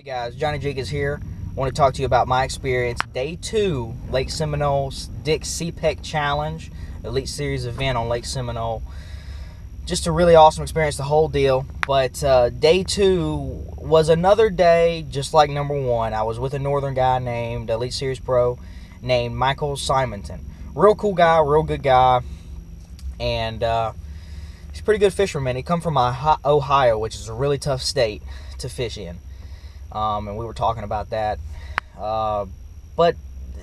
Hey guys, Johnny Jig is here. I want to talk to you about my experience. Day 2, Lake Seminole's Dick CPEC Challenge, Elite Series event on Lake Seminole. Just a really awesome experience, the whole deal. But day 2 was another day just like number 1. I was with a northern guy named Elite Series Pro named Michael Simonton. Real cool guy, real good guy. And he's a pretty good fisherman. He come from Ohio, which is a really tough state to fish in. And we were talking about that. But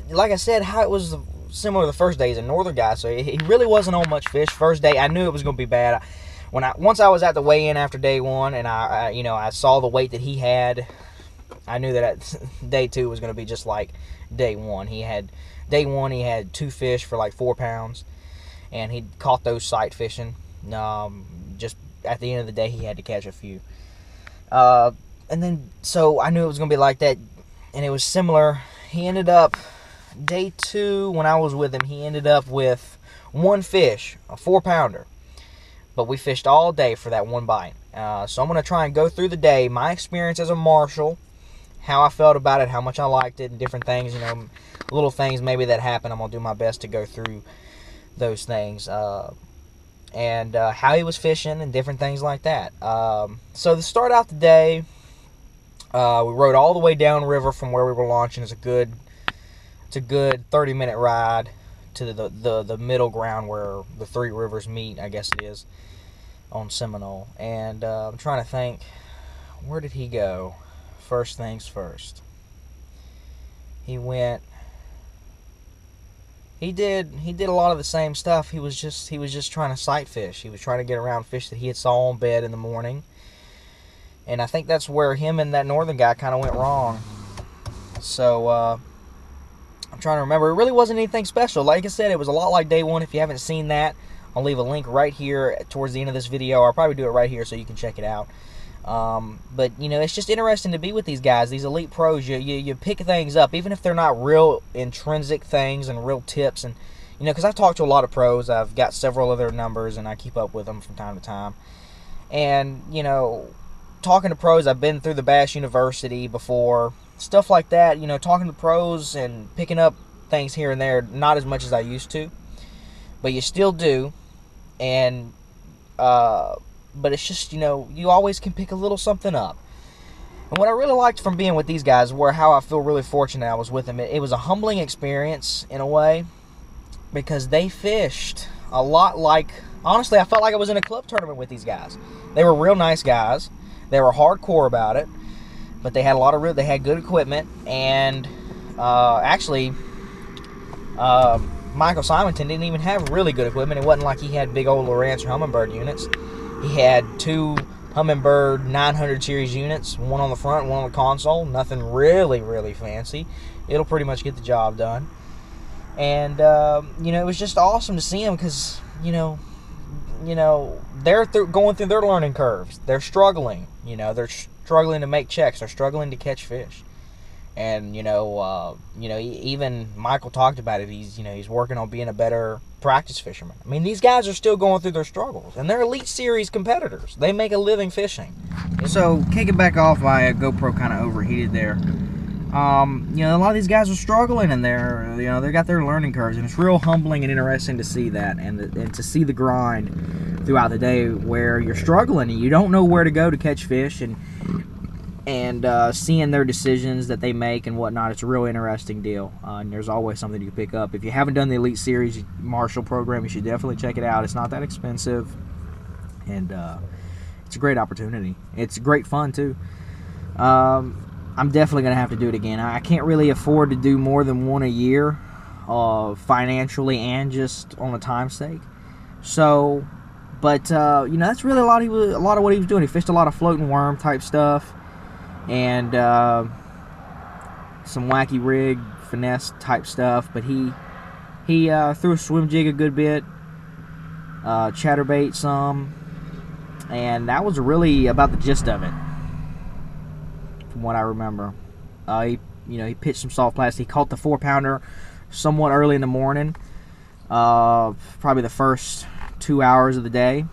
like I said, how it was similar the first day. He's a northern guy, so he really wasn't on much fish. First day, I knew it was going to be bad. Once I was at the weigh-in after day 1, and I saw the weight that he had, I knew that day 2 was going to be just like day 1. Day 1 he had 2 fish for like 4 pounds, and he caught those sight fishing. Just at the end of the day, he had to catch a few. And then, so I knew it was going to be like that, and it was similar. He ended up, day 2, when I was with him, he ended up with 1 fish, a 4-pounder. But we fished all day for that 1 bite. So I'm going to try and go through the day, my experience as a marshal, how I felt about it, how much I liked it, and different things, little things maybe that happened. I'm going to do my best to go through those things. And how he was fishing and different things like that. So to start out the day, we rode all the way downriver from where we were launching. It's a good 30-minute ride to the middle ground where the 3 rivers meet, I guess it is, on Seminole. And I'm trying to think, where did he go? First things first. He did a lot of the same stuff. He was just trying to sight fish. He was trying to get around fish that he had saw on bed in the morning. And I think that's where him and that northern guy kind of went wrong. So, I'm trying to remember. It really wasn't anything special. Like I said, it was a lot like day 1. If you haven't seen that, I'll leave a link right here towards the end of this video. I'll probably do it right here so you can check it out. But, it's just interesting to be with these guys, these elite pros. You pick things up, even if they're not real intrinsic things and real tips. And, because I've talked to a lot of pros. I've got several of their numbers, and I keep up with them from time to time. And, talking to pros, I've been through the Bass University before, stuff like that, talking to pros and picking up things here and there, not as much as I used to, but you still do. And but it's just, you always can pick a little something up. And what I really liked from being with these guys, how I feel really fortunate I was with them, it was a humbling experience in a way, because they fished a lot like, honestly, I felt like I was in a club tournament with these guys. They were real nice guys. They were hardcore about it, but they had they had good equipment. And actually, Michael Simonton didn't even have really good equipment. It wasn't like he had big old Lowrance or Humminbird units. He had 2 Humminbird 900 series units, one on the front, one on the console. Nothing really, really fancy. It'll pretty much get the job done. And it was just awesome to see them, because they're going through their learning curves. They're struggling. They're struggling to make checks. They're struggling to catch fish. And even Michael talked about it. He's working on being a better practice fisherman. I mean, these guys are still going through their struggles, and they're Elite Series competitors. They make a living fishing. So kicking back off, my GoPro kind of overheated there. A lot of these guys are struggling, and they got their learning curves, and it's real humbling and interesting to see that, and to see the grind throughout the day where you're struggling and you don't know where to go to catch fish, and seeing their decisions that they make and whatnot. It's a real interesting deal, and there's always something you can pick up. If you haven't done the Elite Series Marshal program, you should definitely check it out. It's not that expensive, and it's a great opportunity. It's great fun too. I'm definitely going to have to do it again. I can't really afford to do more than 1 a year, financially and just on a time sake. So, but that's really a lot of what he was doing. He fished a lot of floating worm type stuff, and some wacky rig finesse type stuff. But he threw a swim jig a good bit, chatterbait some, and that was really about the gist of it. From what I remember, he pitched some soft plastic. He caught the 4-pounder somewhat early in the morning, probably the first 2 hours of the day,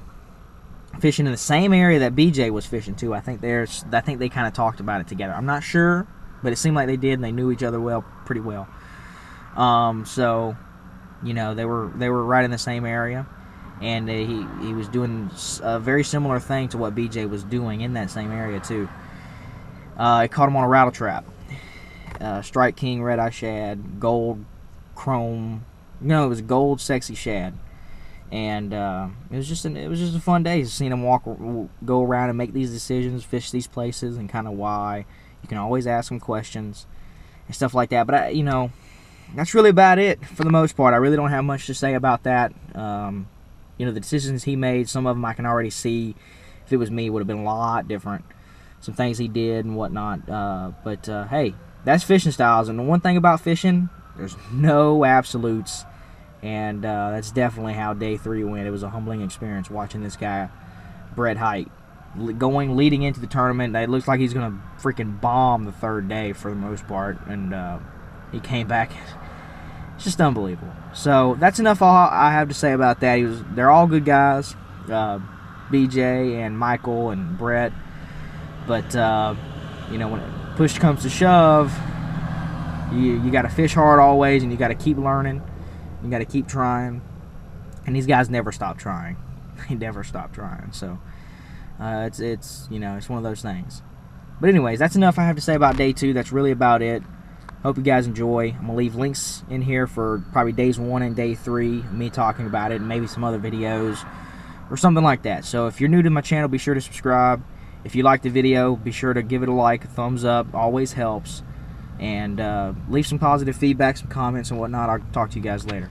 fishing in the same area that BJ was fishing too. I think they kind of talked about it together. I'm not sure, but it seemed like they did, and they knew each other pretty well. So, you know, they were right in the same area, and he was doing a very similar thing to what BJ was doing in that same area too. He caught him on a rattle trap, Strike King red eye shad, gold chrome. No, it was gold sexy shad. And it was just a fun day, seeing him go around and make these decisions, fish these places, and kind of why. You can always ask him questions and stuff like that. But you know, that's really about it for the most part. I really don't have much to say about that. You know, the decisions he made, some of them I can already see. If it was me, it would have been a lot different. Some things he did and whatnot. But hey, that's fishing styles. And the one thing about fishing, there's no absolutes. And that's definitely how day 3 went. It was a humbling experience watching this guy, Brett Height, leading into the tournament. It looks like he's going to freaking bomb the 3rd day for the most part. And he came back. It's just unbelievable. So that's enough all I have to say about that. They're all good guys, BJ and Michael and Brett. But, you know, when push comes to shove, you got to fish hard always, and you got to keep learning. You got to keep trying, and these guys never stop trying. They never stop trying. So it's you know, it's one of those things. But anyways, that's enough I have to say about day 2. That's really about it. Hope you guys enjoy. I'm gonna leave links in here for probably days 1 and day 3, me talking about it, and maybe some other videos or something like that. So if you're new to my channel, be sure to subscribe. If you like the video, be sure to give it a like, a thumbs up. Always helps. And leave some positive feedback, some comments and whatnot. I'll talk to you guys later.